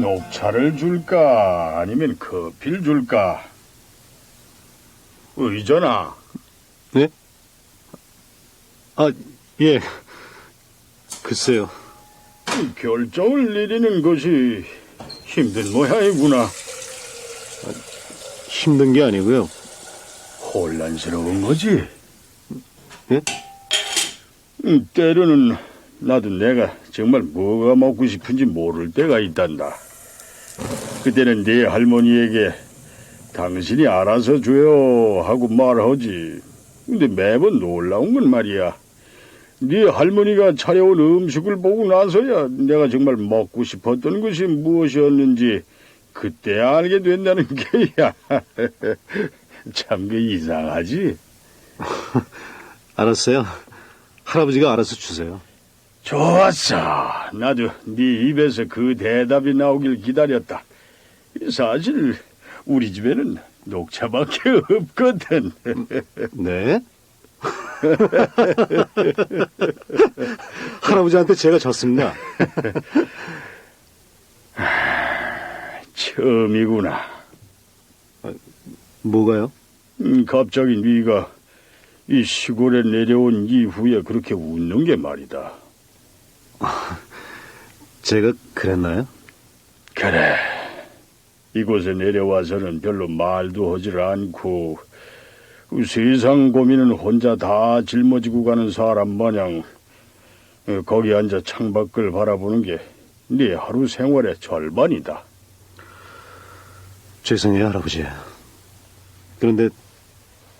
녹차를 줄까? 아니면 커피를 줄까? 의전아. 네? 아, 예. 글쎄요. 결정을 내리는 것이 힘든 모양이구나. 힘든 게 아니고요. 혼란스러운 거지? 예? 때로는 나도 내가 정말 뭐가 먹고 싶은지 모를 때가 있단다. 그때는 네 할머니에게 당신이 알아서 줘요 하고 말하지. 근데 매번 놀라운 건 말이야. 네 할머니가 차려온 음식을 보고 나서야 내가 정말 먹고 싶었던 것이 무엇이었는지 그때 알게 된다는 게야. 참 그 이상하지? 알았어요. 할아버지가 알아서 주세요. 좋았어. 나도 네 입에서 그 대답이 나오길 기다렸다. 사실 우리 집에는 녹차밖에 없거든. 네? 할아버지한테 제가 졌습니다. 처음이구나. 뭐가요? 갑자기 네가 이 시골에 내려온 이후에 그렇게 웃는 게 말이다. 제가 그랬나요? 그래. 이곳에 내려와서는 별로 말도 하질 않고 세상 고민은 혼자 다 짊어지고 가는 사람 마냥 거기 앉아 창밖을 바라보는 게 네 하루 생활의 절반이다. 죄송해요, 할아버지. 그런데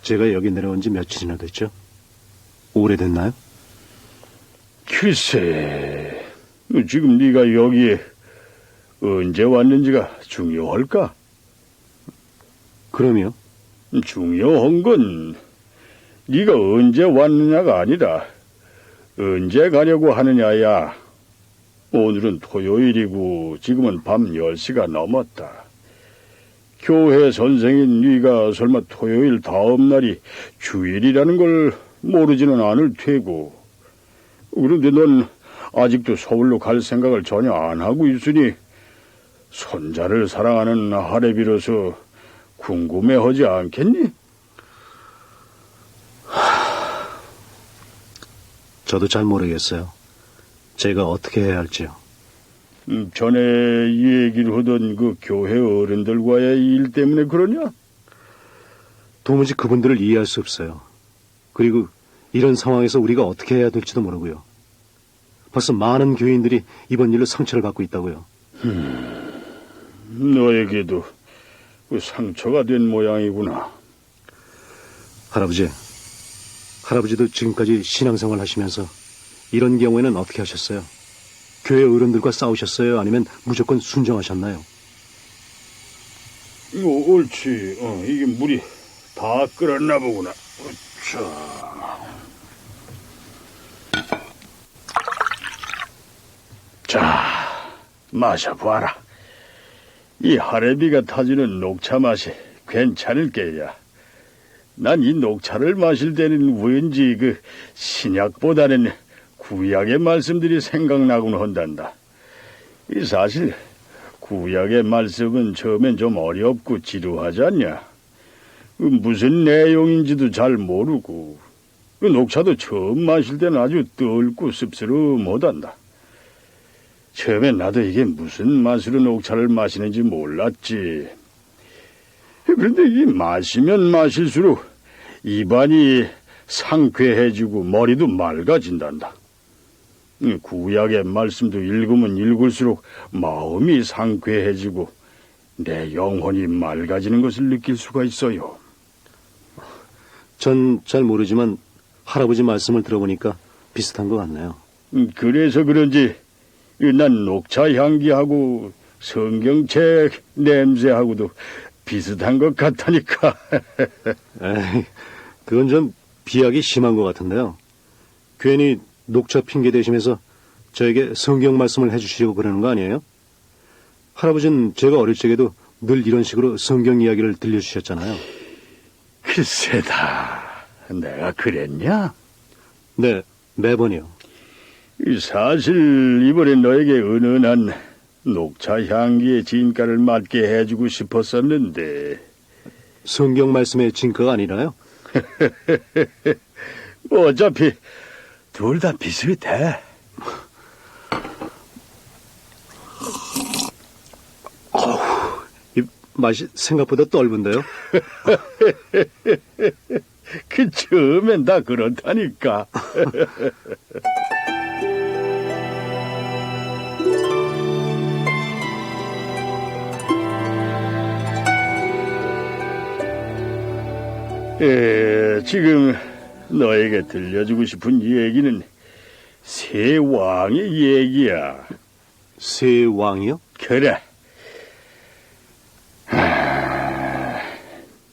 제가 여기 내려온 지 며칠이나 됐죠? 오래됐나요? 글쎄, 지금 네가 여기에 언제 왔는지가 중요할까? 그럼요? 중요한 건 네가 언제 왔느냐가 아니라 언제 가려고 하느냐야. 오늘은 토요일이고 지금은 밤 10시가 넘었다. 교회 선생인 네가 설마 토요일 다음 날이 주일이라는 걸 모르지는 않을 테고. 그런데 넌 아직도 서울로 갈 생각을 전혀 안 하고 있으니 손자를 사랑하는 하레비로서 궁금해하지 않겠니? 저도 잘 모르겠어요. 제가 어떻게 해야 할지요. 전에 이 얘기를 하던 그 교회 어른들과의 일 때문에 그러냐? 도무지 그분들을 이해할 수 없어요. 그리고 이런 상황에서 우리가 어떻게 해야 될지도 모르고요. 벌써 많은 교인들이 이번 일로 상처를 받고 있다고요. 너에게도 그 상처가 된 모양이구나. 할아버지도 지금까지 신앙생활 하시면서 이런 경우에는 어떻게 하셨어요? 교회 어른들과 싸우셨어요? 아니면 무조건 순종하셨나요? 옳지. 이게 물이 다 끓었나 보구나. 자, 마셔봐라. 이 하레비가 타주는 녹차 맛이 괜찮을 게야. 난 이 녹차를 마실 때는 왠지 그 신약보다는 구약의 말씀들이 생각나곤 한단다. 이 사실 구약의 말씀은 처음엔 좀 어렵고 지루하지 않냐? 무슨 내용인지도 잘 모르고 그 녹차도 처음 마실 때는 아주 떫고 씁쓸하단다. 처음엔 나도 이게 무슨 맛으로 녹차를 마시는지 몰랐지. 그런데 이 마시면 마실수록 입안이 상쾌해지고 머리도 맑아진단다. 구약의 말씀도 읽으면 읽을수록 마음이 상쾌해지고 내 영혼이 맑아지는 것을 느낄 수가 있어요. 전 잘 모르지만 할아버지 말씀을 들어보니까 비슷한 것 같네요. 그래서 그런지 난 녹차 향기하고 성경책 냄새하고도 비슷한 것 같다니까. 에이, 그건 좀 비약이 심한 것 같은데요. 괜히 녹차 핑계 대시면서 저에게 성경 말씀을 해주시려고 그러는 거 아니에요? 할아버지는 제가 어릴 적에도 늘 이런 식으로 성경 이야기를 들려주셨잖아요. 글쎄다. 내가 그랬냐? 네, 매번이요. 사실 이번에 너에게 은은한 녹차 향기의 진가를 맡게 해주고 싶었었는데 성경 말씀의 진가가 아니라요? 뭐 어차피 둘 다 비슷해. 이 맛이 생각보다 떫은데요? 그 처음엔 다 그렇다니까. 지금 너에게 들려주고 싶은 얘기는 새 왕의 얘기야. 새 왕이요? 그래.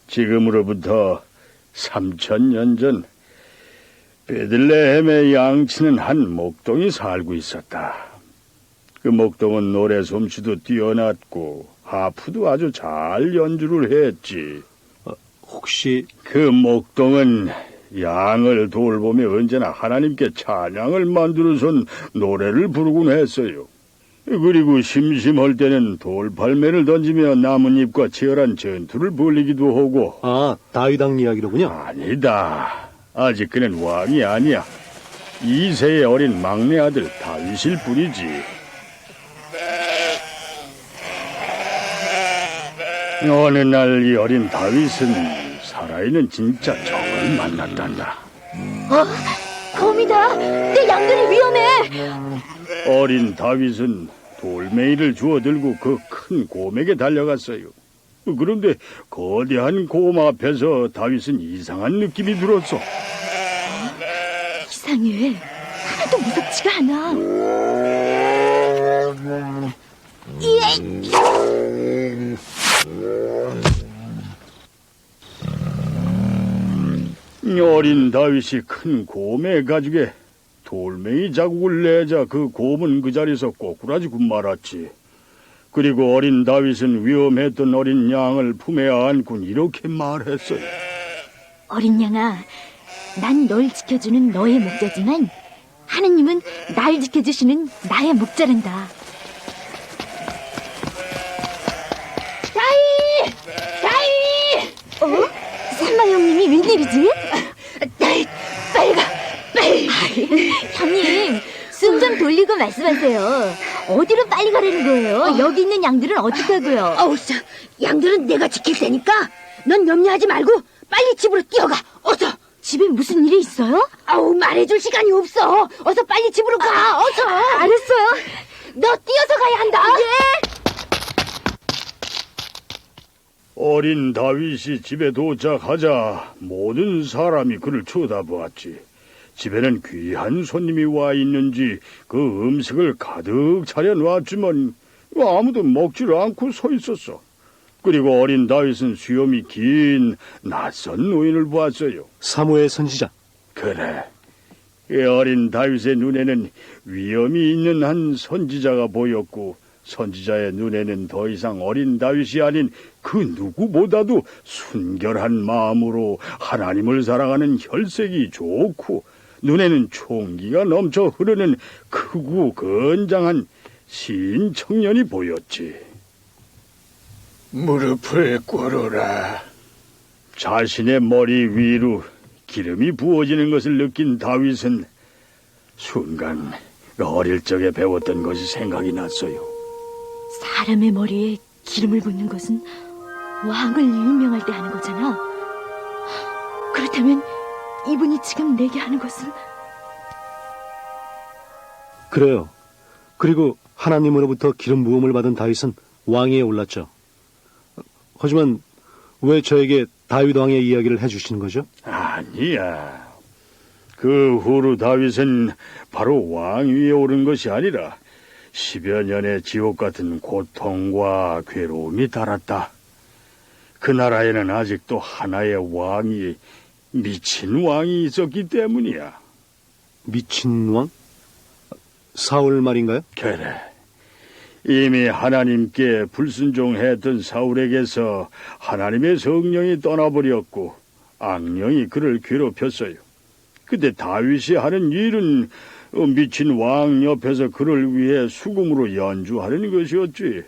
지금으로부터 3000년 전 베들레헴에 양치는 한 목동이 살고 있었다. 그 목동은 노래 솜씨도 뛰어났고 하프도 아주 잘 연주를 했지. 혹시 그 목동은 양을 돌보며 언제나 하나님께 찬양을 만들어선 노래를 부르곤 했어요. 그리고 심심할 때는 돌팔매를 던지며 나뭇잎과 치열한 전투를 벌이기도 하고. 다윗왕 이야기로군요. 아니다. 아직 그는 왕이 아니야. 2세의 어린 막내 아들 다윗일 뿐이지. 어느 날 이 어린 다윗은 살아있는 진짜 정을 만났단다. 곰이다. 내 양들이 위험해. 어린 다윗은 돌멩이를 주워 들고 그 큰 곰에게 달려갔어요. 그런데 거대한 곰 앞에서 다윗은 이상한 느낌이 들었어. 이상해. 하나도 무섭지가 않아. 어린 다윗이 큰 곰의 가죽에 돌멩이 자국을 내자 그 곰은 그 자리에서 꼬꾸라지고 말았지. 그리고 어린 다윗은 위험했던 어린 양을 품에 안고 이렇게 말했어요. 어린 양아, 난 널 지켜주는 너의 목자지만 하느님은 날 지켜주시는 나의 목자란다. 다윗! 산마 형님이 웬일이지? 다윗, 빨리 가, 빨리. 형님, 숨 좀 돌리고 말씀하세요. 어디로 빨리 가라는 거예요? 여기 있는 양들은 어떡하고요? 양들은 내가 지킬 테니까 넌 염려하지 말고 빨리 집으로 뛰어가. 어서. 집에 무슨 일이 있어요? 말해줄 시간이 없어. 어서 빨리 집으로 가. 어서. 알았어요. 너 뛰어서 가야 한다. 어린 다윗이 집에 도착하자 모든 사람이 그를 쳐다보았지. 집에는 귀한 손님이 와 있는지 그 음식을 가득 차려놨지만 아무도 먹지를 않고 서 있었어. 그리고 어린 다윗은 수염이 긴 낯선 노인을 보았어요. 사무엘 선지자. 그래. 이 어린 다윗의 눈에는 위험이 있는 한 선지자가 보였고 선지자의 눈에는 더 이상 어린 다윗이 아닌 그 누구보다도 순결한 마음으로 하나님을 사랑하는 혈색이 좋고 눈에는 총기가 넘쳐 흐르는 크고 건장한 시인 청년이 보였지. 무릎을 꿇어라. 자신의 머리 위로 기름이 부어지는 것을 느낀 다윗은 순간 어릴 적에 배웠던 것이 생각이 났어요. 사람의 머리에 기름을 붓는 것은 왕을 임명할 때 하는 거잖아. 그렇다면 이분이 지금 내게 하는 것은? 그래요. 그리고 하나님으로부터 기름 부음을 받은 다윗은 왕위에 올랐죠. 하지만 왜 저에게 다윗 왕의 이야기를 해주시는 거죠? 아니야. 그 후로 다윗은 바로 왕위에 오른 것이 아니라 10여 년의 지옥 같은 고통과 괴로움이 달았다. 그 나라에는 아직도 하나의 왕이, 미친 왕이 있었기 때문이야. 미친 왕? 사울 말인가요? 그래. 이미 하나님께 불순종했던 사울에게서 하나님의 성령이 떠나버렸고 악령이 그를 괴롭혔어요. 그때 다윗이 하는 일은 미친 왕 옆에서 그를 위해 수금으로 연주하려는 것이었지.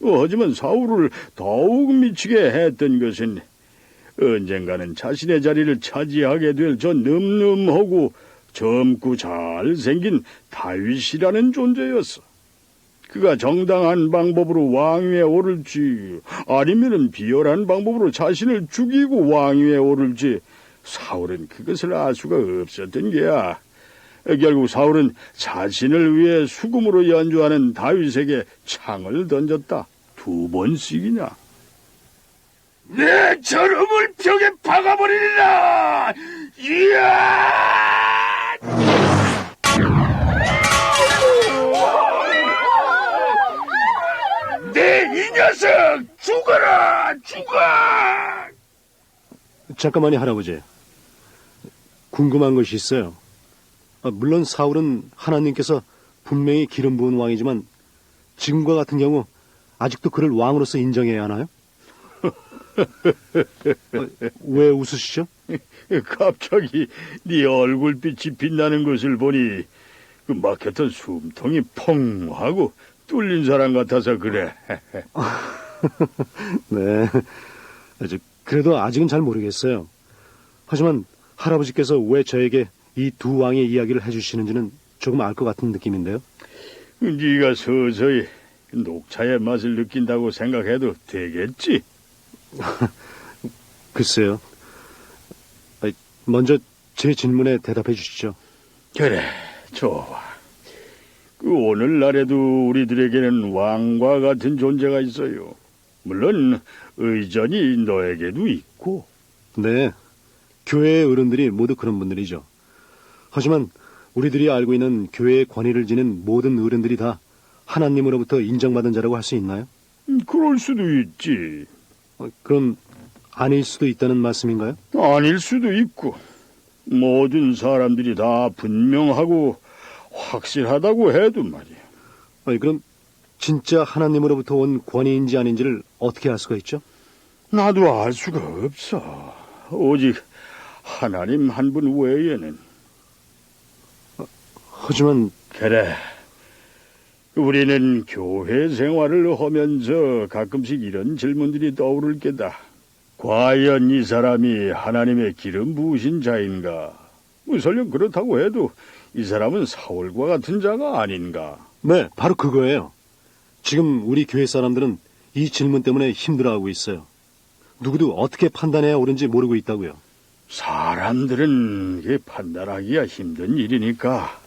하지만 사울을 더욱 미치게 했던 것은 언젠가는 자신의 자리를 차지하게 될 저 늠름하고 젊고 잘생긴 다윗이라는 존재였어. 그가 정당한 방법으로 왕위에 오를지 아니면은 비열한 방법으로 자신을 죽이고 왕위에 오를지 사울은 그것을 알 수가 없었던 게야. 결국 사울은 자신을 위해 수금으로 연주하는 다윗에게 창을 던졌다. 2번씩이나. 내 저놈을 벽에 박아버리리라! 이야! 이 녀석! 죽어라! 죽어! 잠깐만요, 할아버지. 궁금한 것이 있어요. 물론 사울은 하나님께서 분명히 기름 부은 왕이지만 지금과 같은 경우 아직도 그를 왕으로서 인정해야 하나요? 왜 웃으시죠? 갑자기 네 얼굴빛이 빛나는 것을 보니 그 막혔던 숨통이 펑 하고 뚫린 사람 같아서 그래. 네. 그래도 아직은 잘 모르겠어요. 하지만 할아버지께서 왜 저에게 이 두 왕의 이야기를 해주시는지는 조금 알 것 같은 느낌인데요. 네가 서서히 녹차의 맛을 느낀다고 생각해도 되겠지? 글쎄요. 먼저 제 질문에 대답해 주시죠. 그래, 좋아. 오늘날에도 우리들에게는 왕과 같은 존재가 있어요. 물론 의전이 너에게도 있고. 네, 교회의 어른들이 모두 그런 분들이죠. 하지만 우리들이 알고 있는 교회의 권위를 지닌 모든 어른들이 다 하나님으로부터 인정받은 자라고 할 수 있나요? 그럴 수도 있지. 그럼 아닐 수도 있다는 말씀인가요? 아닐 수도 있고. 모든 사람들이 다 분명하고 확실하다고 해도 말이야. 그럼 진짜 하나님으로부터 온 권위인지 아닌지를 어떻게 알 수가 있죠? 나도 알 수가 없어. 오직 하나님 한 분 외에는. 하지만 그래. 우리는 교회 생활을 하면서 가끔씩 이런 질문들이 떠오를 게다. 과연 이 사람이 하나님의 기름 부으신 자인가? 설령 그렇다고 해도 이 사람은 사울과 같은 자가 아닌가? 네, 바로 그거예요. 지금 우리 교회 사람들은 이 질문 때문에 힘들어하고 있어요. 누구도 어떻게 판단해야 옳은지 모르고 있다고요. 사람들은 이게 판단하기가 힘든 일이니까.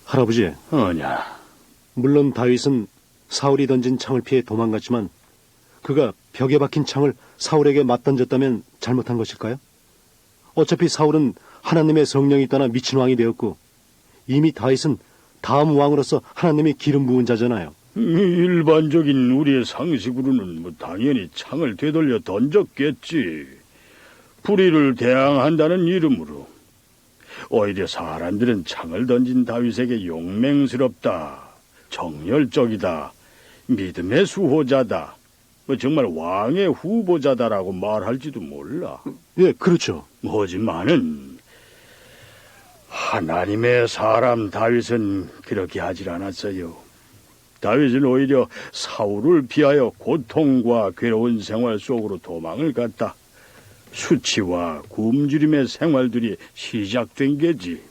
할아버지. 어냐? 물론 다윗은 사울이 던진 창을 피해 도망갔지만 그가 벽에 박힌 창을 사울에게 맞던졌다면 잘못한 것일까요? 어차피 사울은 하나님의 성령이 떠나 미친 왕이 되었고 이미 다윗은 다음 왕으로서 하나님이 기름 부은 자잖아요. 일반적인 우리의 상식으로는 당연히 창을 되돌려 던졌겠지. 불의를 대항한다는 이름으로. 오히려 사람들은 창을 던진 다윗에게 용맹스럽다, 정열적이다, 믿음의 수호자다, 정말 왕의 후보자다라고 말할지도 몰라. 예, 그렇죠. 하지만은 하나님의 사람 다윗은 그렇게 하질 않았어요. 다윗은 오히려 사울을 피하여 고통과 괴로운 생활 속으로 도망을 갔다. 수치와 굶주림의 생활들이 시작된 게지.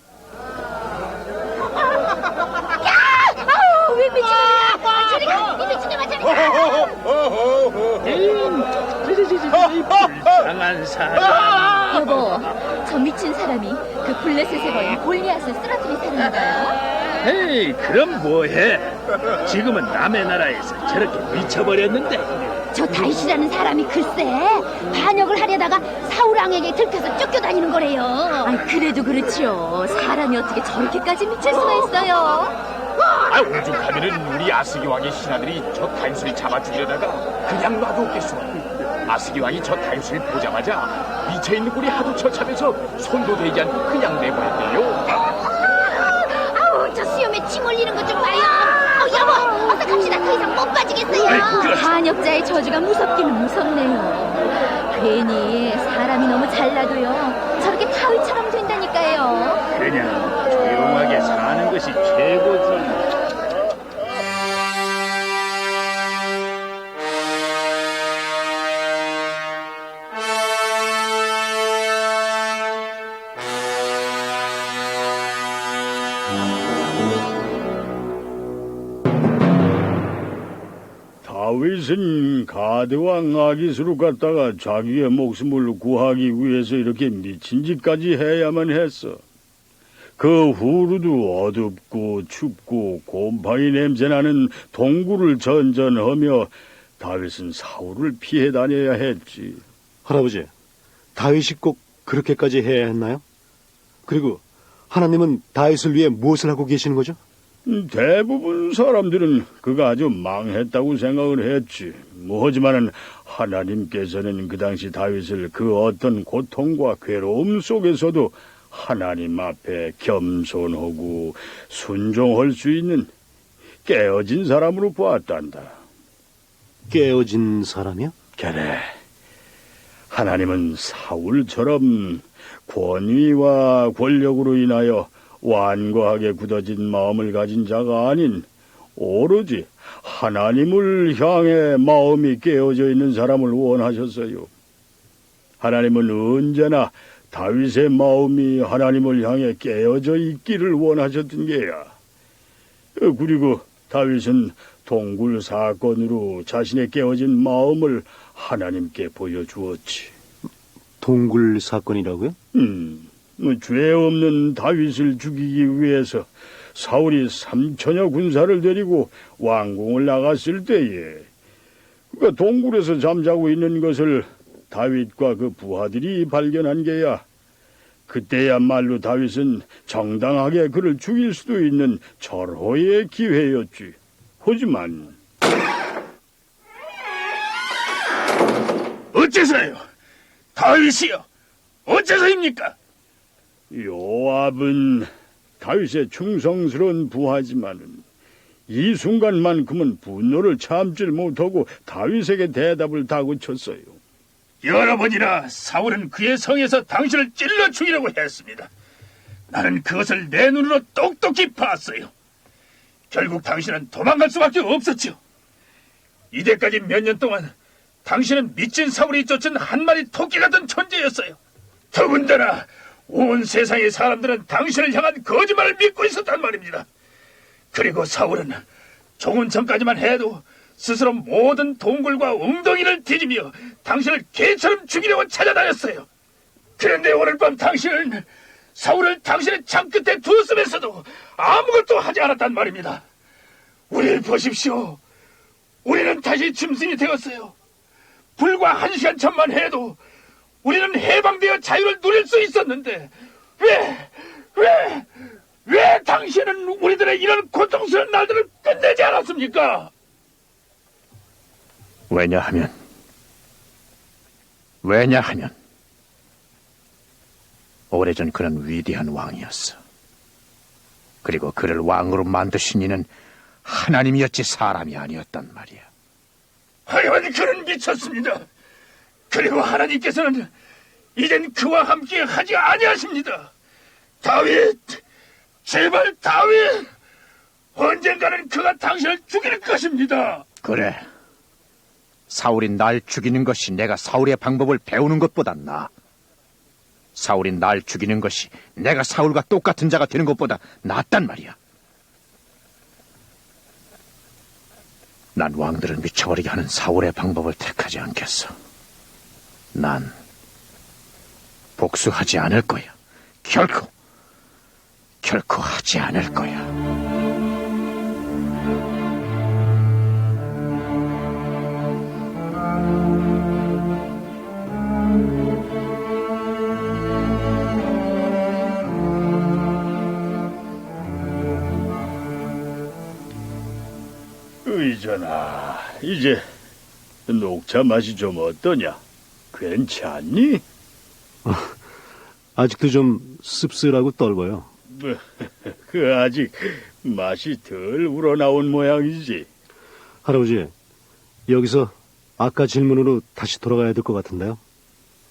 왜 미친 놈이야? 저리 가! 이 미친 놈아, 저리 가! 불쌍한 사람. 여보, 저 미친 사람이 그 블레셋에 걸린 골리앗을 쓰러뜨린 사람인가요? 에이, 그럼 뭐해? 지금은 남의 나라에서 저렇게 미쳐버렸는데. 저 다윗이라는 사람이 글쎄 반역을 하려다가 사울왕에게 들켜서 쫓겨다니는 거래요. 아니, 그래도 그렇지요. 사람이 어떻게 저렇게까지 미칠 수가 있어요? 오죽하면은 우리 아스기 왕의 신하들이 저 다윗을 잡아 죽이려다가 그냥 놔두었겠어. 아스기 왕이 저 다윗을 보자마자 미쳐있는 꼴이 하도 처참해서 손도 대지 않고 그냥 내보냈대요. 아우, 저 수염에 침 흘리는 것 좀 봐요. 여보, 어서 갑시다. 더 이상 못 빠지겠어요. 반역자의 저주가 무섭기는 무섭네요. 괜히 사람이 너무 잘나도요 저렇게 다윗처럼 된다니까요. 그냥 편하게 사는 것이 최고지. 다윗은 가드왕 아기스로 갔다가 자기의 목숨을 구하기 위해서 이렇게 미친 짓까지 해야만 했어. 그 후로도 어둡고 춥고 곰팡이 냄새나는 동굴을 전전하며 다윗은 사울을 피해 다녀야 했지. 할아버지, 다윗이 꼭 그렇게까지 해야 했나요? 그리고 하나님은 다윗을 위해 무엇을 하고 계시는 거죠? 대부분 사람들은 그가 아주 망했다고 생각을 했지. 하지만은 하나님께서는 그 당시 다윗을 그 어떤 고통과 괴로움 속에서도 하나님 앞에 겸손하고 순종할 수 있는 깨어진 사람으로 보았단다. 깨어진 사람이요? 그래. 하나님은 사울처럼 권위와 권력으로 인하여 완고하게 굳어진 마음을 가진 자가 아닌 오로지 하나님을 향해 마음이 깨어져 있는 사람을 원하셨어요. 하나님은 언제나 다윗의 마음이 하나님을 향해 깨어져 있기를 원하셨던 게야. 그리고 다윗은 동굴 사건으로 자신의 깨어진 마음을 하나님께 보여주었지. 동굴 사건이라고요? 죄 없는 다윗을 죽이기 위해서 사울이 3천여 군사를 데리고 왕궁을 나갔을 때에 그가 동굴에서 잠자고 있는 것을 다윗과 그 부하들이 발견한 게야. 그때야말로 다윗은 정당하게 그를 죽일 수도 있는 절호의 기회였지. 하지만 어째서요? 다윗이요? 어째서입니까? 요압은 다윗의 충성스러운 부하지만은 이 순간만큼은 분노를 참질 못하고 다윗에게 대답을 다그쳤어요. 여러 번이나 사울은 그의 성에서 당신을 찔러 죽이려고 했습니다. 나는 그것을 내 눈으로 똑똑히 봤어요. 결국 당신은 도망갈 수밖에 없었죠. 이때까지 몇 년 동안 당신은 미친 사울이 쫓은 한 마리 토끼 같은 존재였어요. 더군다나 온 세상의 사람들은 당신을 향한 거짓말을 믿고 있었단 말입니다. 그리고 사울은 조금 전까지만 해도 스스로 모든 동굴과 웅덩이를 뒤지며 당신을 개처럼 죽이려고 찾아다녔어요. 그런데 오늘 밤 당신은 사울을 당신의 창끝에 두었으면서도 아무것도 하지 않았단 말입니다. 우리를 보십시오. 우리는 다시 짐승이 되었어요. 불과 1시간 전만 해도 우리는 해방되어 자유를 누릴 수 있었는데 왜 당신은 우리들의 이런 고통스러운 날들을 끝내지 않았습니까? 왜냐하면 오래전 그는 위대한 왕이었어. 그리고 그를 왕으로 만드신 이는 하나님이었지 사람이 아니었단 말이야. 하여간 그는 미쳤습니다. 그리고 하나님께서는 이젠 그와 함께 하지 아니하십니다. 다윗, 제발 다윗, 언젠가는 그가 당신을 죽일 것입니다. 그래. 사울이 날 죽이는 것이 내가 사울의 방법을 배우는 것보다 나아. 사울이 날 죽이는 것이 내가 사울과 똑같은 자가 되는 것보다 낫단 말이야. 난 왕들을 미쳐버리게 하는 사울의 방법을 택하지 않겠어. 난 복수하지 않을 거야. 결코 하지 않을 거야. 의전아, 이제 녹차 맛이 좀 어떠냐? 괜찮니? 아직도 좀 씁쓸하고 떨고요. 그 아직 맛이 덜 우러나온 모양이지. 할아버지, 여기서 아까 질문으로 다시 돌아가야 될 것 같은데요.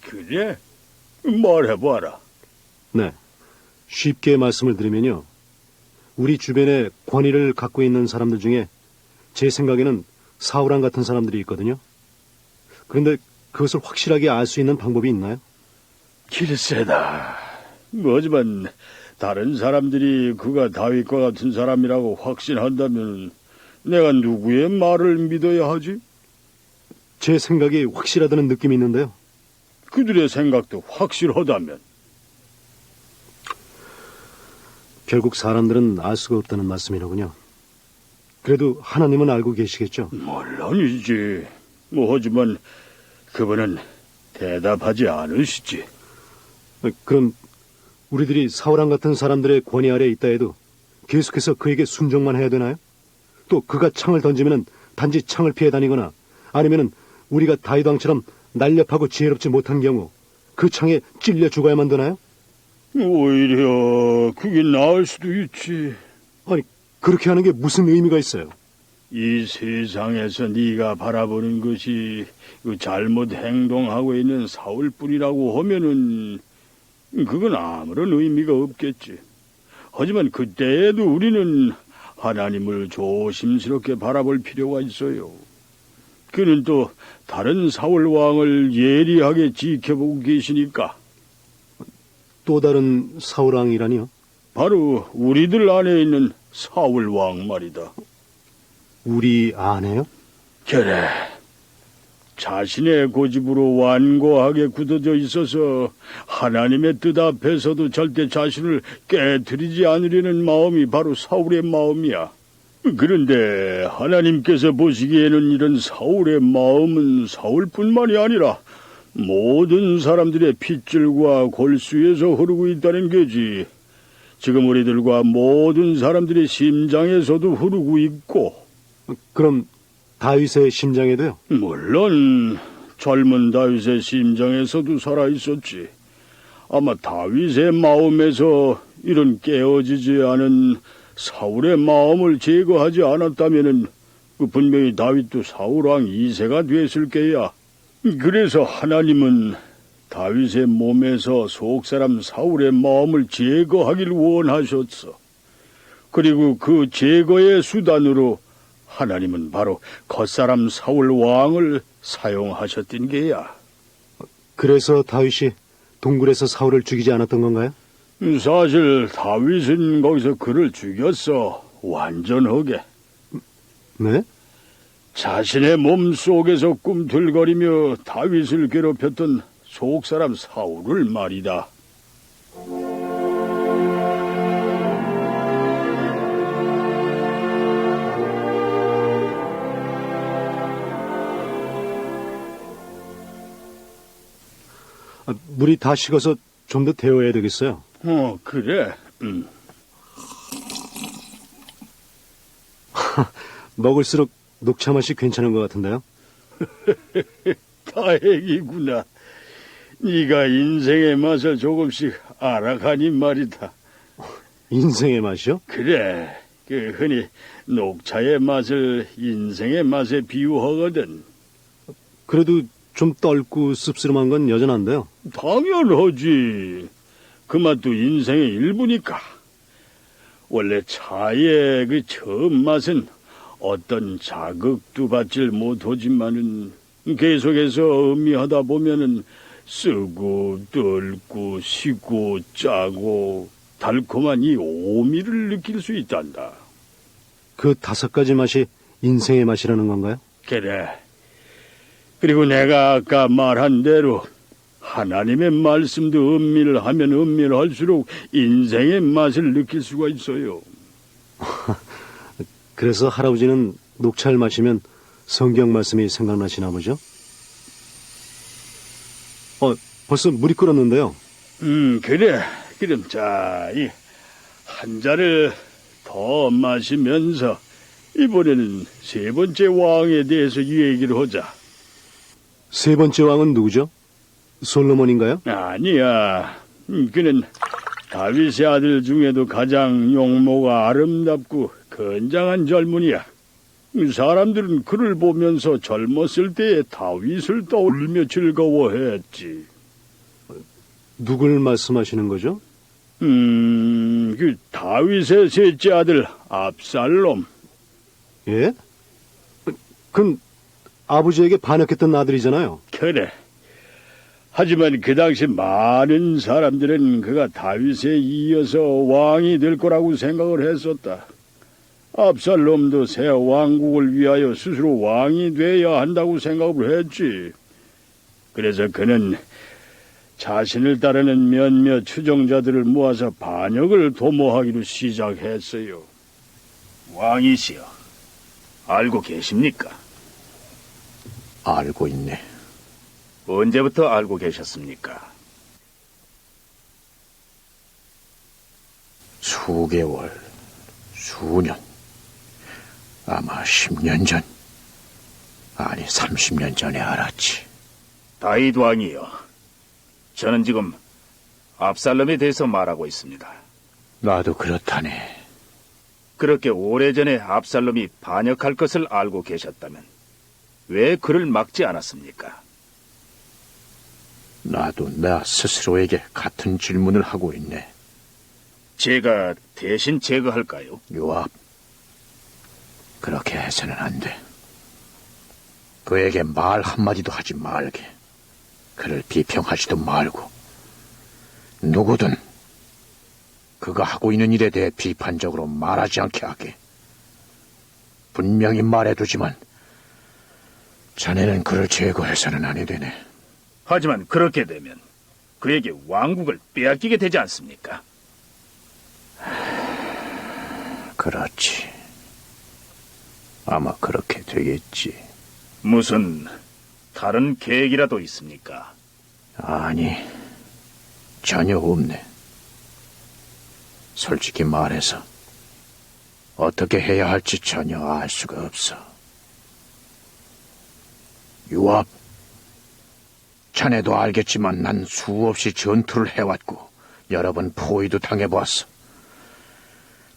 그래? 말해봐라. 네, 쉽게 말씀을 드리면요. 우리 주변에 권위를 갖고 있는 사람들 중에 제 생각에는 사울왕 같은 사람들이 있거든요. 그런데 그것을 확실하게 알 수 있는 방법이 있나요? 길세다. 하지만 다른 사람들이 그가 다윗과 같은 사람이라고 확신한다면 내가 누구의 말을 믿어야 하지? 제 생각이 확실하다는 느낌이 있는데요. 그들의 생각도 확실하다면 결국 사람들은 알 수가 없다는 말씀이로군요. 그래도 하나님은 알고 계시겠죠? 물론이지. 하지만 그분은 대답하지 않으시지. 그럼 우리들이 사울왕 같은 사람들의 권위 아래에 있다 해도 계속해서 그에게 순종만 해야 되나요? 또 그가 창을 던지면 단지 창을 피해 다니거나 아니면 우리가 다윗 왕처럼 날렵하고 지혜롭지 못한 경우 그 창에 찔려 죽어야만 되나요? 오히려 그게 나을 수도 있지. 아니, 그렇게 하는 게 무슨 의미가 있어요? 이 세상에서 네가 바라보는 것이 그 잘못 행동하고 있는 사울뿐이라고 하면은 그건 아무런 의미가 없겠지. 하지만 그때에도 우리는 하나님을 조심스럽게 바라볼 필요가 있어요. 그는 또 다른 사울 왕을 예리하게 지켜보고 계시니까. 또 다른 사울왕이라니요? 바로 우리들 안에 있는 사울 왕 말이다. 우리 아내요? 그래. 자신의 고집으로 완고하게 굳어져 있어서 하나님의 뜻 앞에서도 절대 자신을 깨트리지 않으려는 마음이 바로 사울의 마음이야. 그런데 하나님께서 보시기에는 이런 사울의 마음은 사울뿐만이 아니라 모든 사람들의 핏줄과 골수에서 흐르고 있다는 거지. 지금 우리들과 모든 사람들의 심장에서도 흐르고 있고. 그럼 다윗의 심장에도요? 물론 젊은 다윗의 심장에서도 살아있었지. 아마 다윗의 마음에서 이런 깨어지지 않은 사울의 마음을 제거하지 않았다면은 분명히 다윗도 사울왕 2세가 됐을 게야. 그래서 하나님은 다윗의 몸에서 속사람 사울의 마음을 제거하길 원하셨어. 그리고 그 제거의 수단으로 하나님은 바로 겉사람 사울 왕을 사용하셨던 게야. 그래서 다윗이 동굴에서 사울을 죽이지 않았던 건가요? 사실 다윗은 거기서 그를 죽였어. 완전하게. 네? 자신의 몸 속에서 꿈틀거리며 다윗을 괴롭혔던 속사람 사울을 말이다. 물이 다 식어서 좀 더 데워야 되겠어요. 그래. 먹을수록 녹차 맛이 괜찮은 것 같은데요. 다행이구나. 네가 인생의 맛을 조금씩 알아가니 말이다. 인생의 맛이요? 그래. 흔히 녹차의 맛을 인생의 맛에 비유하거든. 그래도 좀 떫고 씁쓸한 건 여전한데요. 당연하지. 그 맛도 인생의 일부니까. 원래 차의 그 처음 맛은 어떤 자극도 받질 못하지만은 계속해서 음미하다 보면은 쓰고 떫고 시고 짜고 달콤한 이 오미를 느낄 수 있단다. 그 5가지 맛이 인생의 맛이라는 건가요? 그래. 그리고 내가 아까 말한 대로 하나님의 말씀도 은밀하면 은밀할수록 인생의 맛을 느낄 수가 있어요. 그래서 할아버지는 녹차를 마시면 성경 말씀이 생각나시나 보죠? 벌써 물이 끓었는데요. 그래. 그럼 자, 이 한 잔을 더 마시면서 이번에는 3번째 왕에 대해서 얘기를 하자. 3번째 왕은 누구죠? 솔로몬인가요? 아니야. 그는 다윗의 아들 중에도 가장 용모가 아름답고 건장한 젊은이야. 사람들은 그를 보면서 젊었을 때의 다윗을 떠올리며 즐거워했지. 누굴 말씀하시는 거죠? 그 다윗의 셋째 아들 압살롬. 예? 그건 아버지에게 반역했던 아들이잖아요. 그래. 하지만 그 당시 많은 사람들은 그가 다윗에 이어서 왕이 될 거라고 생각을 했었다. 압살롬도 새 왕국을 위하여 스스로 왕이 돼야 한다고 생각을 했지. 그래서 그는 자신을 따르는 몇몇 추종자들을 모아서 반역을 도모하기로 시작했어요. 왕이시여, 알고 계십니까? 알고 있네. 언제부터 알고 계셨습니까? 수개월, 수년, 아마 10년 전, 아니 30년 전에 알았지. 다윗 왕이여, 저는 지금 압살롬에 대해서 말하고 있습니다. 나도 그렇다네. 그렇게 오래전에 압살롬이 반역할 것을 알고 계셨다면 왜 그를 막지 않았습니까? 나도 나 스스로에게 같은 질문을 하고 있네. 제가 대신 제거할까요? 요압, 그렇게 해서는 안 돼. 그에게 말 한마디도 하지 말게. 그를 비평하지도 말고. 누구든 그가 하고 있는 일에 대해 비판적으로 말하지 않게 하게. 분명히 말해두지만 자네는 그를 제거해서는 아니 되네. 하지만 그렇게 되면 그에게 왕국을 빼앗기게 되지 않습니까? 그렇지. 아마 그렇게 되겠지. 무슨 다른 계획이라도 있습니까? 아니, 전혀 없네. 솔직히 말해서 어떻게 해야 할지 전혀 알 수가 없어. 요압, 자네도 알겠지만 난 수없이 전투를 해왔고 여러 번 포위도 당해보았어.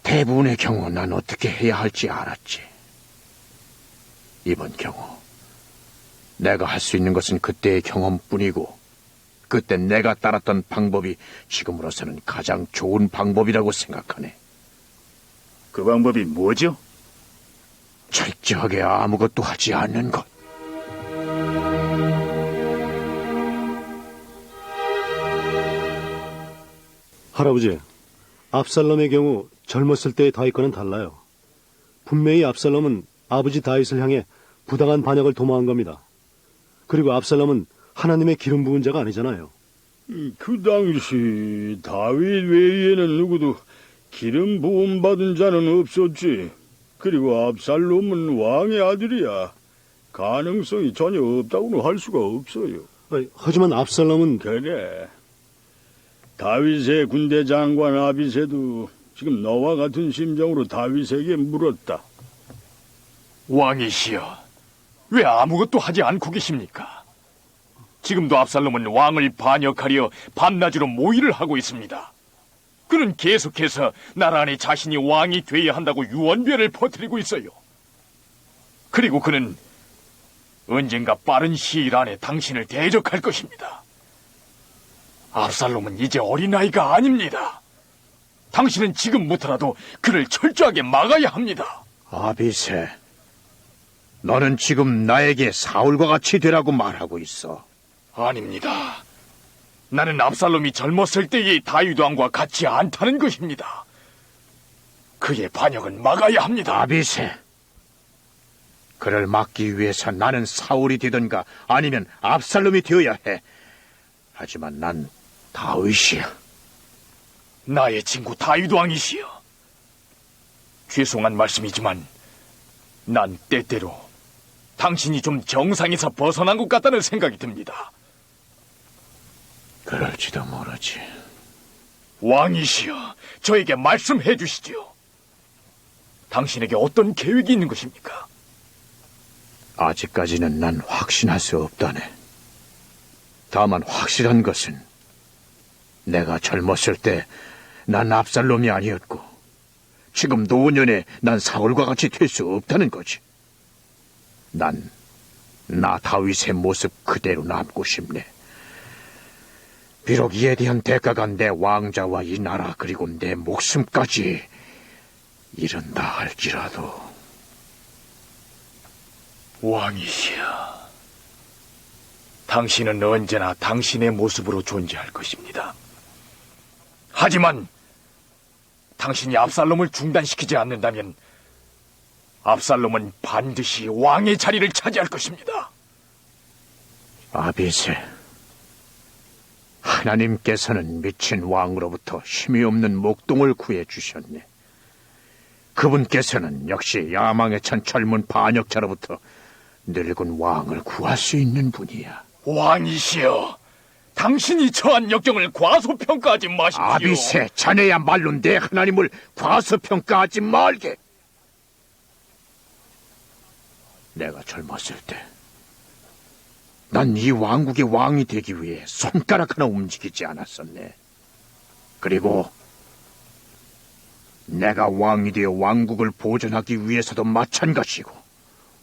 대부분의 경우 난 어떻게 해야 할지 알았지. 이번 경우 내가 할 수 있는 것은 그때의 경험뿐이고 그때 내가 따랐던 방법이 지금으로서는 가장 좋은 방법이라고 생각하네. 그 방법이 뭐죠? 철저하게 아무것도 하지 않는 것. 할아버지, 압살롬의 경우 젊었을 때의 다윗과는 달라요. 분명히 압살롬은 아버지 다윗을 향해 부당한 반역을 도모한 겁니다. 그리고 압살롬은 하나님의 기름 부은 자가 아니잖아요. 그 당시 다윗 외에는 누구도 기름 부음 받은 자는 없었지. 그리고 압살롬은 왕의 아들이야. 가능성이 전혀 없다고는 할 수가 없어요. 하지만 압살롬은 그래. 다윗의 군대 장관 아비새도 지금 너와 같은 심정으로 다윗에게 물었다. 왕이시여, 왜 아무것도 하지 않고 계십니까? 지금도 압살롬은 왕을 반역하려 밤낮으로 모의를 하고 있습니다. 그는 계속해서 나라 안에 자신이 왕이 돼야 한다고 유언비어를 퍼뜨리고 있어요. 그리고 그는 언젠가 빠른 시일 안에 당신을 대적할 것입니다. 압살롬은 이제 어린아이가 아닙니다. 당신은 지금부터라도 그를 철저하게 막아야 합니다. 아비새, 너는 지금 나에게 사울과 같이 되라고 말하고 있어. 아닙니다. 나는 압살롬이 젊었을 때의 다윗 왕과 같지 않다는 것입니다. 그의 반역은 막아야 합니다. 아비새, 그를 막기 위해서 나는 사울이 되든가 아니면 압살롬이 되어야 해. 하지만 난 다윗이야. 나의 친구 다윗 왕이시여. 죄송한 말씀이지만 난 때때로 당신이 좀 정상에서 벗어난 것 같다는 생각이 듭니다. 그럴지도 모르지. 왕이시여, 저에게 말씀해 주시지요. 당신에게 어떤 계획이 있는 것입니까? 아직까지는 난 확신할 수 없다네. 다만 확실한 것은 내가 젊었을 때 난 압살롬이 아니었고 지금 노년에 난 사울과 같이 될 수 없다는 거지. 나 다윗의 모습 그대로 남고 싶네. 비록 이에 대한 대가가 내 왕자와 이 나라 그리고 내 목숨까지 이른다 할지라도 왕이시여, 당신은 언제나 당신의 모습으로 존재할 것입니다. 하지만 당신이 압살롬을 중단시키지 않는다면 압살롬은 반드시 왕의 자리를 차지할 것입니다. 아비세, 하나님께서는 미친 왕으로부터 힘이 없는 목동을 구해주셨네. 그분께서는 역시 야망에 찬 젊은 반역자로부터 늙은 왕을 구할 수 있는 분이야. 왕이시여, 당신이 처한 역경을 과소평가하지 마십시오. 아비세, 자네야말로 내 하나님을 과소평가하지 말게. 내가 젊었을 때 난 이 왕국의 왕이 되기 위해 손가락 하나 움직이지 않았었네. 그리고 내가 왕이 되어 왕국을 보존하기 위해서도 마찬가지고,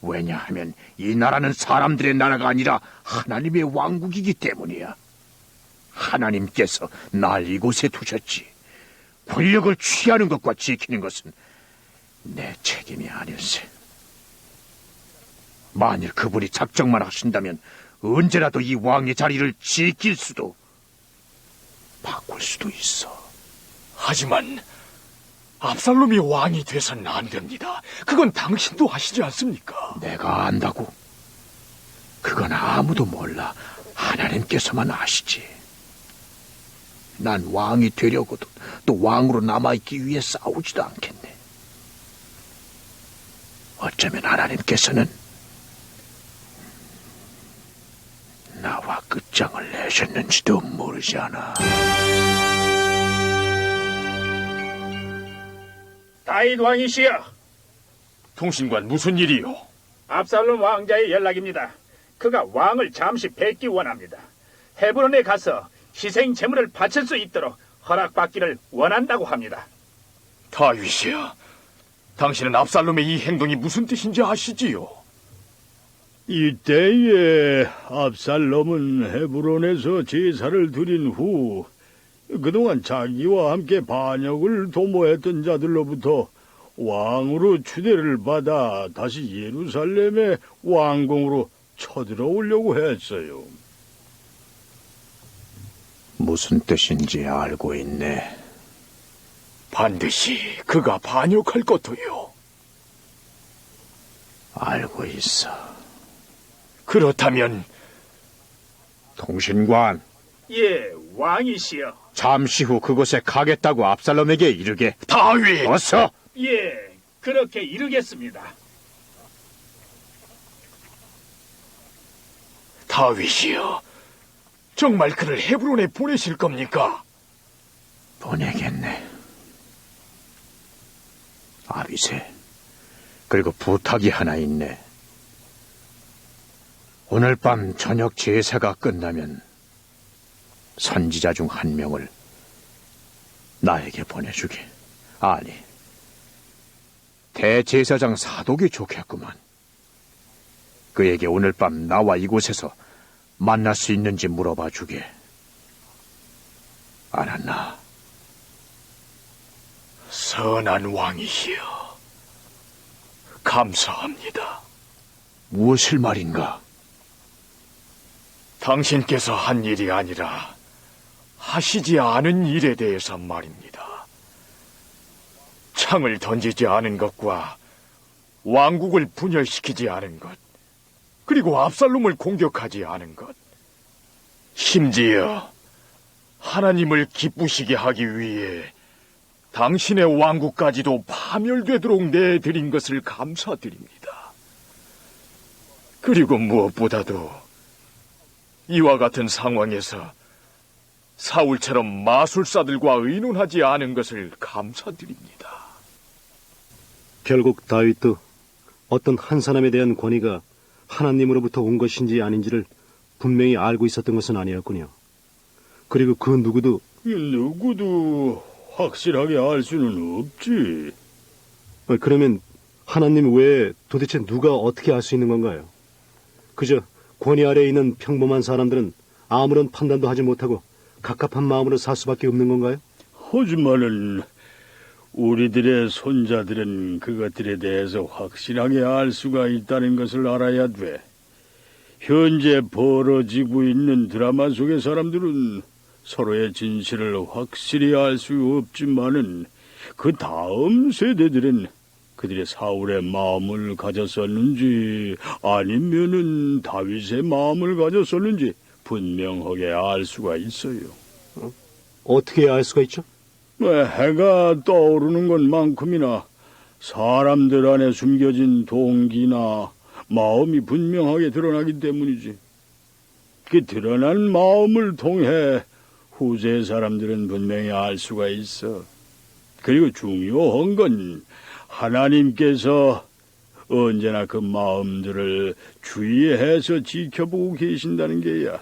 왜냐하면 이 나라는 사람들의 나라가 아니라 하나님의 왕국이기 때문이야. 하나님께서 날 이곳에 두셨지. 권력을 취하는 것과 지키는 것은 내 책임이 아닐세. 만일 그분이 작정만 하신다면 언제라도 이 왕의 자리를 지킬 수도 바꿀 수도 있어. 하지만 압살롬이 왕이 돼서는 안 됩니다. 그건 당신도 아시지 않습니까? 내가 안다고? 그건 아무도 몰라. 하나님께서만 아시지. 난 왕이 되려고도 또 왕으로 남아있기 위해 싸우지도 않겠네. 어쩌면 하나님께서는 나와 끝장을 내셨는지도 모르지 않아. 다윗 왕이시여, 통신관 무슨 일이요? 압살롬 왕자의 연락입니다. 그가 왕을 잠시 뵙기 원합니다. 헤브론에 가서 희생 제물을 바칠 수 있도록 허락받기를 원한다고 합니다. 다윗이여, 당신은 압살롬의 이 행동이 무슨 뜻인지 아시지요? 이때에 압살롬은 헤브론에서 제사를 드린 후 그동안 자기와 함께 반역을 도모했던 자들로부터 왕으로 추대를 받아 다시 예루살렘의 왕궁으로 쳐들어오려고 했어요. 무슨 뜻인지 알고 있네. 반드시 그가 반역할 것도요. 알고 있어. 그렇다면 통신관, 예, 왕이시여. 잠시 후 그곳에 가겠다고 압살롬에게 이르게. 다윗! 어서! 예, 그렇게 이르겠습니다. 다윗이여, 정말 그를 헤브론에 보내실 겁니까? 보내겠네. 아비세, 그리고 부탁이 하나 있네. 오늘 밤 저녁 제사가 끝나면 선지자 중 한 명을 나에게 보내주게. 아니, 대제사장 사독이 좋겠구만. 그에게 오늘 밤 나와 이곳에서 만날 수 있는지 물어봐 주게. 알았나? 선한 왕이시여, 감사합니다. 무엇을 말인가? 당신께서 한 일이 아니라 하시지 않은 일에 대해서 말입니다. 창을 던지지 않은 것과 왕국을 분열시키지 않은 것, 그리고 압살롬을 공격하지 않은 것, 심지어 하나님을 기쁘시게 하기 위해 당신의 왕국까지도 파멸되도록 내드린 것을 감사드립니다. 그리고 무엇보다도 이와 같은 상황에서 사울처럼 마술사들과 의논하지 않은 것을 감사드립니다. 결국 다윗도 어떤 한 사람에 대한 권위가 하나님으로부터 온 것인지 아닌지를 분명히 알고 있었던 것은 아니었군요. 그리고 그 누구도 확실하게 알 수는 없지. 그러면 하나님 외에 도대체 누가 어떻게 알 수 있는 건가요? 그저 권위 아래에 있는 평범한 사람들은 아무런 판단도 하지 못하고 갑갑한 마음으로 살 수밖에 없는 건가요? 하지만은 우리들의 손자들은 그것들에 대해서 확실하게 알 수가 있다는 것을 알아야 돼. 현재 벌어지고 있는 드라마 속의 사람들은 서로의 진실을 확실히 알 수 없지만은 그 다음 세대들은 그들의 사울의 마음을 가졌었는지 아니면은 다윗의 마음을 가졌었는지 분명하게 알 수가 있어요. 어떻게 알 수가 있죠? 해가 떠오르는 것만큼이나 사람들 안에 숨겨진 동기나 마음이 분명하게 드러나기 때문이지. 그 드러난 마음을 통해 후세 사람들은 분명히 알 수가 있어. 그리고 중요한 건 하나님께서 언제나 그 마음들을 주의해서 지켜보고 계신다는 게야.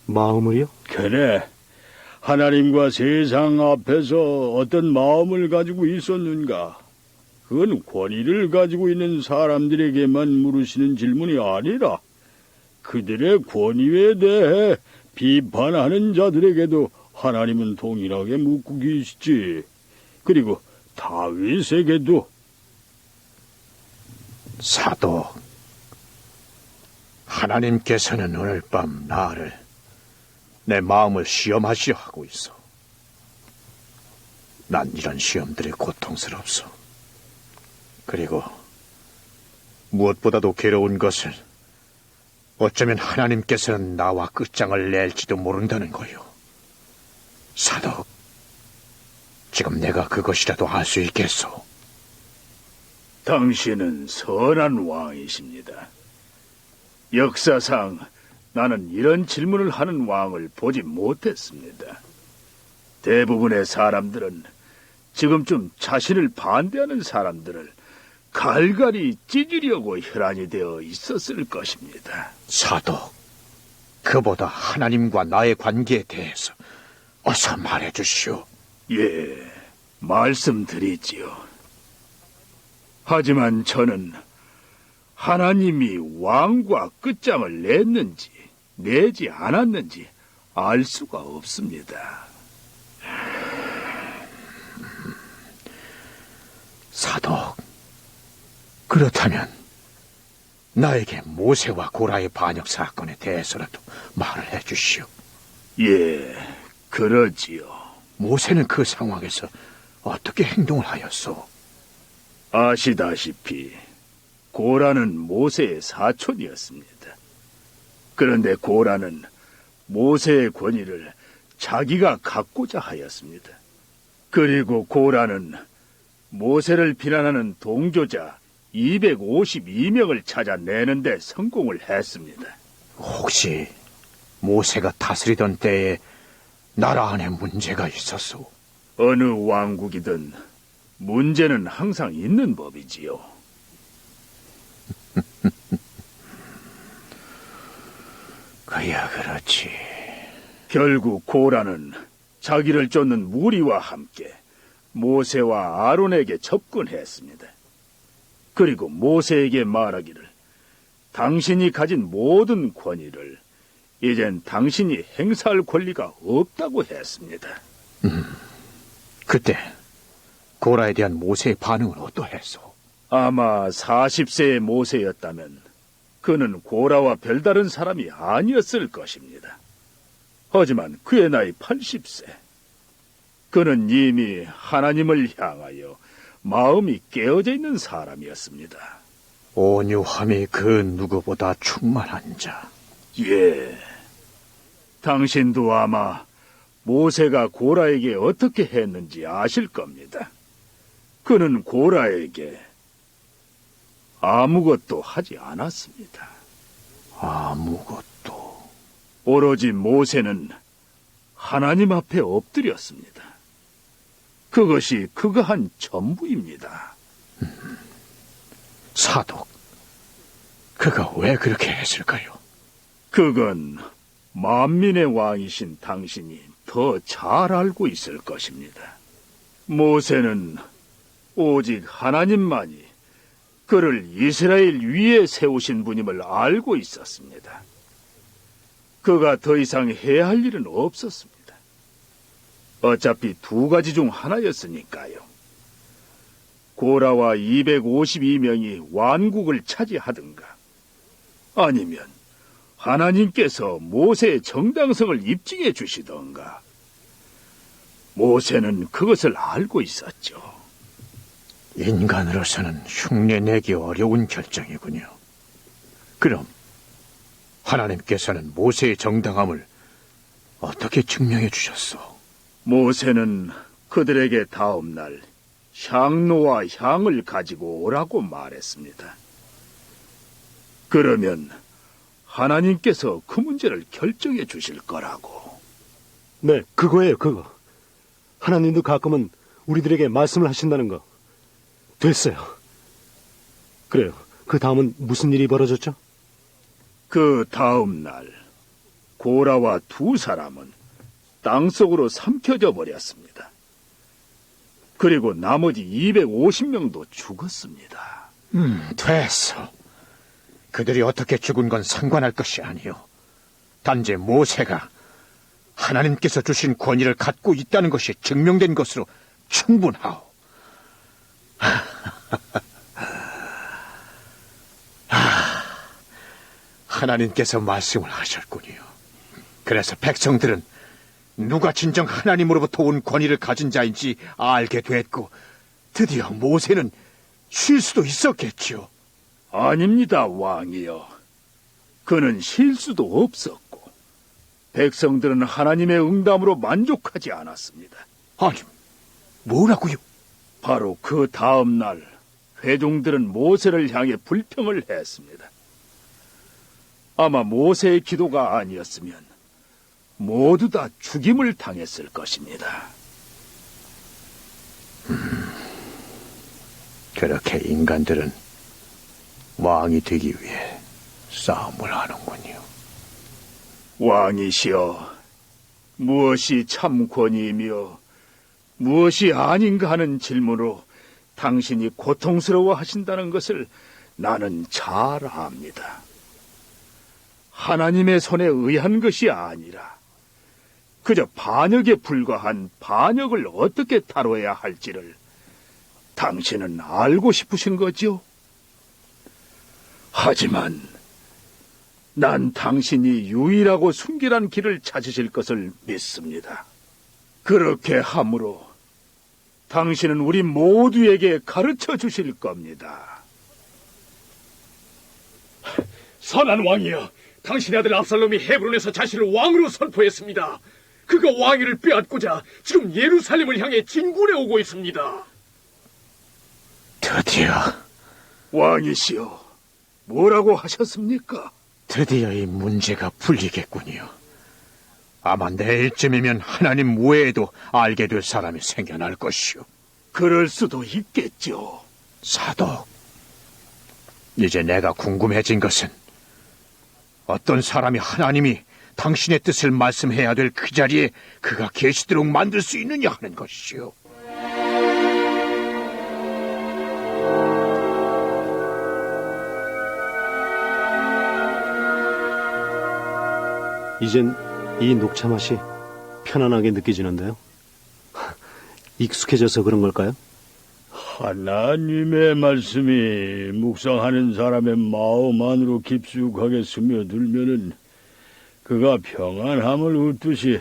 마음을요? 그래. 하나님과 세상 앞에서 어떤 마음을 가지고 있었는가? 그건 권위를 가지고 있는 사람들에게만 물으시는 질문이 아니라 그들의 권위에 대해 비판하는 자들에게도 하나님은 동일하게 묻고 계시지. 그리고 다윗에게도. 사독, 하나님께서는 오늘 밤 나를 내 마음을 시험하시려 하고 있어. 난 이런 시험들이 고통스럽소. 그리고 무엇보다도 괴로운 것은 어쩌면 하나님께서는 나와 끝장을 낼지도 모른다는 거요. 사독, 지금 내가 그것이라도 알 수 있겠소. 당신은 선한 왕이십니다. 역사상 나는 이런 질문을 하는 왕을 보지 못했습니다. 대부분의 사람들은 지금쯤 자신을 반대하는 사람들을 갈갈이 찢으려고 혈안이 되어 있었을 것입니다. 사독, 그보다 하나님과 나의 관계에 대해서 어서 말해 주시오. 예, 말씀드리지요. 하지만 저는 하나님이 왕과 끝장을 냈는지 내지 않았는지 알 수가 없습니다. 사독, 그렇다면 나에게 모세와 고라의 반역 사건에 대해서라도 말을 해주시오. 예, 그러지요. 모세는 그 상황에서 어떻게 행동을 하였소? 아시다시피 고라는 모세의 사촌이었습니다. 그런데 고라는 모세의 권위를 자기가 갖고자 하였습니다. 그리고 고라는 모세를 비난하는 동조자 252명을 찾아내는데 성공을 했습니다. 혹시 모세가 다스리던 때에 나라 안에 문제가 있었소? 어느 왕국이든 문제는 항상 있는 법이지요. 그야 그렇지. 결국 고라는 자기를 쫓는 무리와 함께 모세와 아론에게 접근했습니다. 그리고 모세에게 말하기를 당신이 가진 모든 권위를 이젠 당신이 행사할 권리가 없다고 했습니다. 그때 고라에 대한 모세의 반응은 어떠했소? 아마 40세의 모세였다면 그는 고라와 별다른 사람이 아니었을 것입니다. 하지만 그의 나이 80세. 그는 이미 하나님을 향하여 마음이 깨어져 있는 사람이었습니다. 온유함이 그 누구보다 충만한 자. 예. 당신도 아마 모세가 고라에게 어떻게 했는지 아실 겁니다. 그는 고라에게 아무것도 하지 않았습니다. 아무것도. 오로지 모세는 하나님 앞에 엎드렸습니다. 그것이 그가 한 전부입니다. 사독, 그가 왜 그렇게 했을까요? 그건 만민의 왕이신 당신이 더 잘 알고 있을 것입니다. 모세는 오직 하나님만이 그를 이스라엘 위에 세우신 분임을 알고 있었습니다. 그가 더 이상 해야 할 일은 없었습니다. 어차피 두 가지 중 하나였으니까요. 고라와 252명이 왕국을 차지하든가, 아니면 하나님께서 모세의 정당성을 입증해 주시던가. 모세는 그것을 알고 있었죠. 인간으로서는 흉내내기 어려운 결정이군요. 그럼 하나님께서는 모세의 정당함을 어떻게 증명해 주셨소? 모세는 그들에게 다음 날 향로와 향을 가지고 오라고 말했습니다. 그러면 하나님께서 그 문제를 결정해 주실 거라고. 네, 그거예요, 그거. 하나님도 가끔은 우리들에게 말씀을 하신다는 거. 됐어요. 그래요. 그 다음은 무슨 일이 벌어졌죠? 그 다음 날 고라와 두 사람은 땅속으로 삼켜져 버렸습니다. 그리고 나머지 250명도 죽었습니다. 됐어. 그들이 어떻게 죽은 건 상관할 것이 아니오. 단지 모세가 하나님께서 주신 권위를 갖고 있다는 것이 증명된 것으로 충분하오. 하나님께서 말씀을 하셨군요. 그래서 백성들은 누가 진정 하나님으로부터 온 권위를 가진 자인지 알게 됐고, 드디어 모세는 쉴 수도 있었겠죠. 아닙니다, 왕이여. 그는 쉴 수도 없었고 백성들은 하나님의 응답으로 만족하지 않았습니다. 아니, 뭐라고요? 바로 그 다음 날 회중들은 모세를 향해 불평을 했습니다. 아마 모세의 기도가 아니었으면 모두 다 죽임을 당했을 것입니다. 그렇게 인간들은 왕이 되기 위해 싸움을 하는군요. 왕이시여, 무엇이 참 권위이며 무엇이 아닌가 하는 질문으로 당신이 고통스러워 하신다는 것을 나는 잘 압니다. 하나님의 손에 의한 것이 아니라 그저 반역에 불과한 반역을 어떻게 다뤄야 할지를 당신은 알고 싶으신 거지요? 하지만 난 당신이 유일하고 순결한 길을 찾으실 것을 믿습니다. 그렇게 함으로 당신은 우리 모두에게 가르쳐 주실 겁니다. 선한 왕이여, 당신의 아들 압살롬이 헤브론에서 자신을 왕으로 선포했습니다. 그가 왕위를 빼앗고자 지금 예루살렘을 향해 진군해 오고 있습니다. 드디어 왕이시여, 뭐라고 하셨습니까? 드디어 이 문제가 풀리겠군요. 아마 내일쯤이면 하나님 외에도 알게 될 사람이 생겨날 것이오. 그럴 수도 있겠죠. 사도, 이제 내가 궁금해진 것은 어떤 사람이 하나님이 당신의 뜻을 말씀해야 될 그 자리에 그가 계시도록 만들 수 있느냐 하는 것이오. 이젠 이 녹차 맛이 편안하게 느껴지는데요. 익숙해져서 그런 걸까요? 하나님의 말씀이 묵상하는 사람의 마음 안으로 깊숙하게 스며들면은 그가 평안함을 얻듯이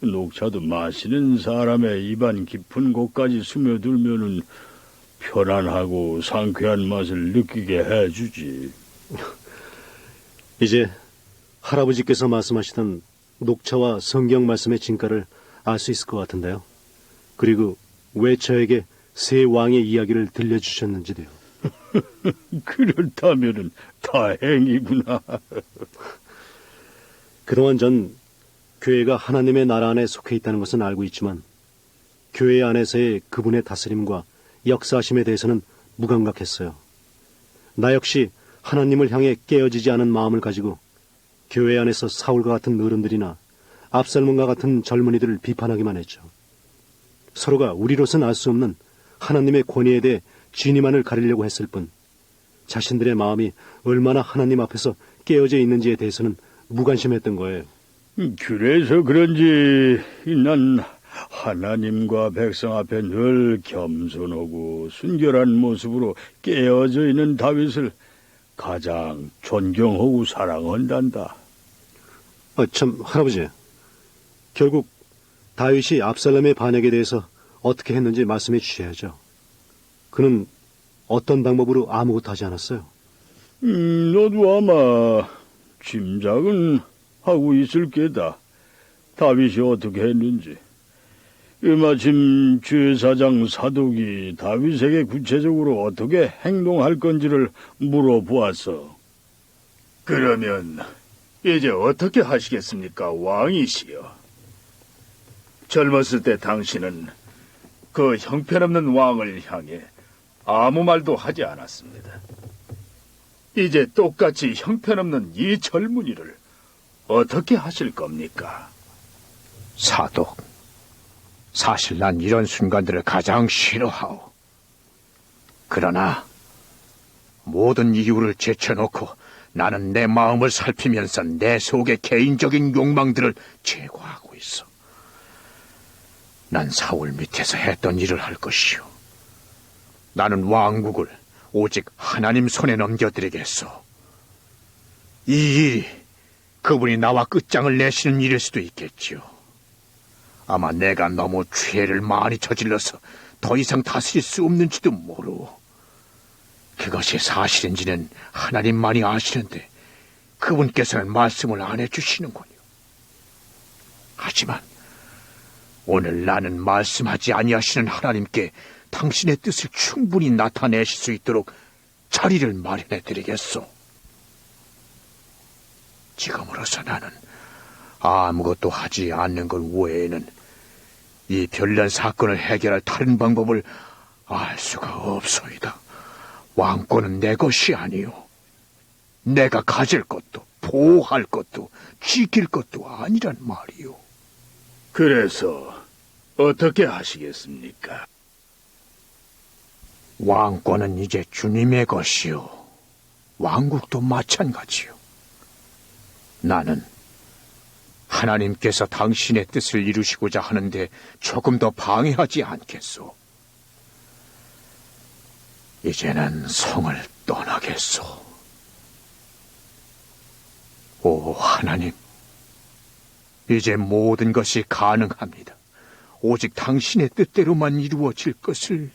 녹차도 마시는 사람의 입안 깊은 곳까지 스며들면은 편안하고 상쾌한 맛을 느끼게 해주지. 이제 할아버지께서 말씀하시던 녹차와 성경 말씀의 진가를 알 수 있을 것 같은데요. 그리고 왜 저에게 새 왕의 이야기를 들려주셨는지도요. 그렇다면은 다행이구나. 그동안 전 교회가 하나님의 나라 안에 속해 있다는 것은 알고 있지만 교회 안에서의 그분의 다스림과 역사하심에 대해서는 무감각했어요. 나 역시 하나님을 향해 깨어지지 않은 마음을 가지고 교회 안에서 사울과 같은 어른들이나 압살롬과 같은 젊은이들을 비판하기만 했죠. 서로가 우리로서는 알 수 없는 하나님의 권위에 대해 진위만을 가리려고 했을 뿐 자신들의 마음이 얼마나 하나님 앞에서 깨어져 있는지에 대해서는 무관심했던 거예요. 그래서 그런지 난 하나님과 백성 앞에 늘 겸손하고 순결한 모습으로 깨어져 있는 다윗을 가장 존경하고 사랑한단다. 참, 할아버지. 결국 다윗이 압살롬의 반역에 대해서 어떻게 했는지 말씀해 주셔야죠. 그는 어떤 방법으로 아무것도 하지 않았어요. 너도 아마 짐작은 하고 있을 게다. 다윗이 어떻게 했는지. 마침 주사장 사독이 다윗에게 구체적으로 어떻게 행동할 건지를 물어보았어. 그러면 이제 어떻게 하시겠습니까, 왕이시여? 젊었을 때 당신은 그 형편없는 왕을 향해 아무 말도 하지 않았습니다. 이제 똑같이 형편없는 이 젊은이를 어떻게 하실 겁니까? 사독, 사실 난 이런 순간들을 가장 싫어하오. 그러나 모든 이유를 제쳐놓고 나는 내 마음을 살피면서 내 속의 개인적인 욕망들을 제거하고 있어. 난 사울 밑에서 했던 일을 할 것이오. 나는 왕국을 오직 하나님 손에 넘겨드리겠소. 이 일이 그분이 나와 끝장을 내시는 일일 수도 있겠지요. 아마 내가 너무 죄를 많이 저질러서 더 이상 다스릴 수 없는지도 모르오. 그것이 사실인지는 하나님만이 아시는데 그분께서는 말씀을 안 해주시는군요. 하지만 오늘 나는 말씀하지 아니하시는 하나님께 당신의 뜻을 충분히 나타내실 수 있도록 자리를 마련해 드리겠소. 지금으로서 나는 아무것도 하지 않는 것 외에는 이 별난 사건을 해결할 다른 방법을 알 수가 없소이다. 왕권은 내 것이 아니오. 내가 가질 것도 보호할 것도 지킬 것도 아니란 말이오. 그래서 어떻게 하시겠습니까? 왕권은 이제 주님의 것이오. 왕국도 마찬가지요. 나는 하나님께서 당신의 뜻을 이루시고자 하는데 조금 더 방해하지 않겠소. 이제는 성을 떠나겠소. 오 하나님, 이제 모든 것이 가능합니다. 오직 당신의 뜻대로만 이루어질 것을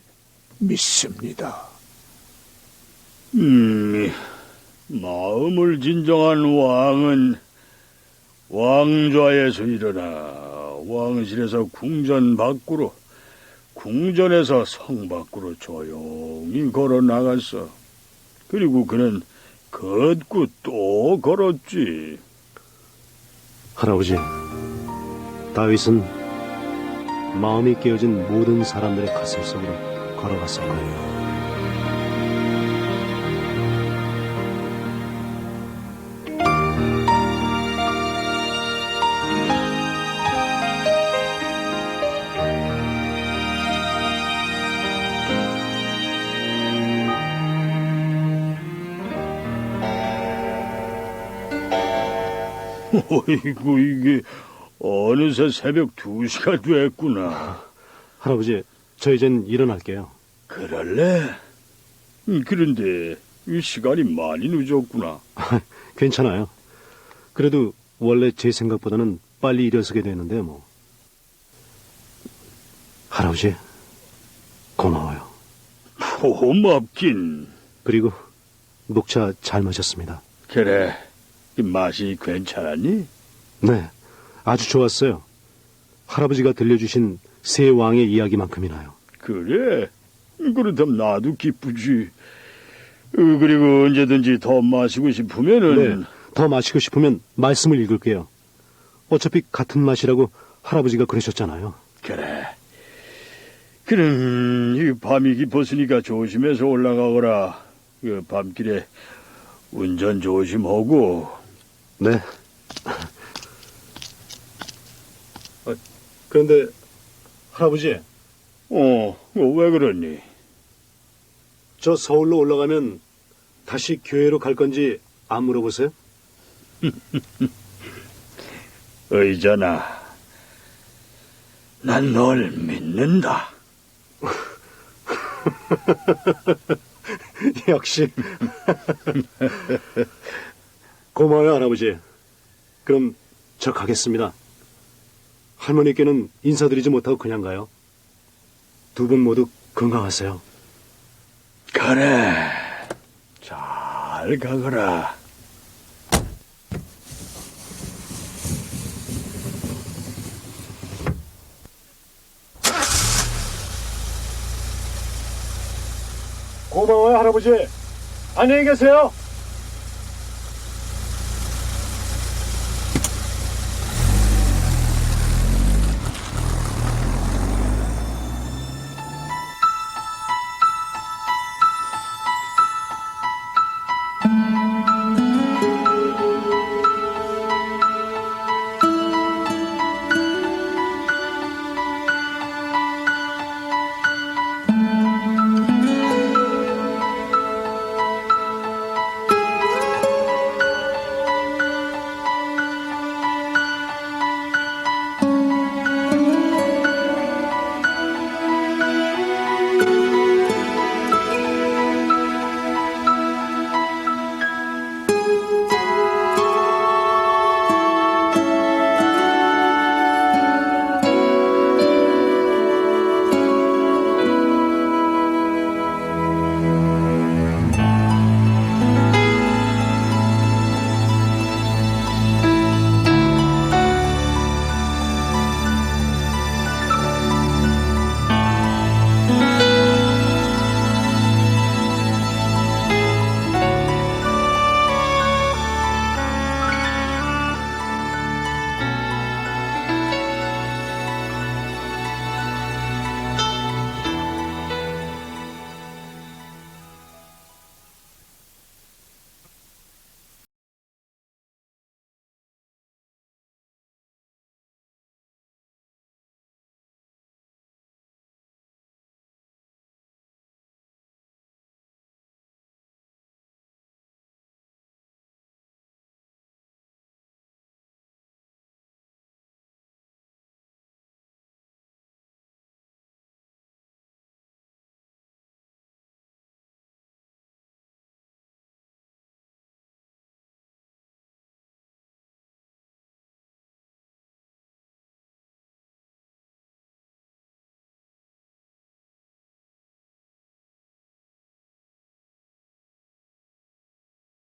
믿습니다. 마음을 진정한 왕은 왕좌에서 일어나 왕실에서 궁전 밖으로, 궁전에서 성 밖으로 조용히 걸어 나갔어. 그리고 그는 걷고 또 걸었지. 할아버지, 다윗은 마음이 깨어진 모든 사람들의 가슴 속으로 걸어갔을 거예요. 어이구, 이게 어느새 새벽 2시가 됐구나. 할아버지, 저 이젠 일어날게요. 그럴래? 그런데 이 시간이 많이 늦었구나. 괜찮아요. 그래도 원래 제 생각보다는 빨리 일어서게 되는데 뭐. 할아버지, 고마워요. 고맙긴. 그리고 녹차 잘 마셨습니다. 그래, 그 맛이 괜찮았니? 네, 아주 좋았어요. 할아버지가 들려주신 세 왕의 이야기만큼이나요. 그래? 그렇다면 나도 기쁘지. 그리고 언제든지 더 마시고 싶으면은. 네, 더 마시고 싶으면 말씀을 읽을게요. 어차피 같은 맛이라고 할아버지가 그러셨잖아요. 그래. 그럼 이 밤이 깊었으니까 조심해서 올라가거라. 그 밤길에 운전 조심하고. 네. 그런데 할아버지, 왜 그러니? 저 서울로 올라가면 다시 교회로 갈 건지 안 물어보세요? 의전아, 난 널 믿는다. 역시. 고마워요, 할아버지. 그럼 저 가겠습니다. 할머니께는 인사드리지 못하고 그냥 가요. 두 분 모두 건강하세요. 그래, 잘 가거라. 고마워요, 할아버지. 안녕히 계세요.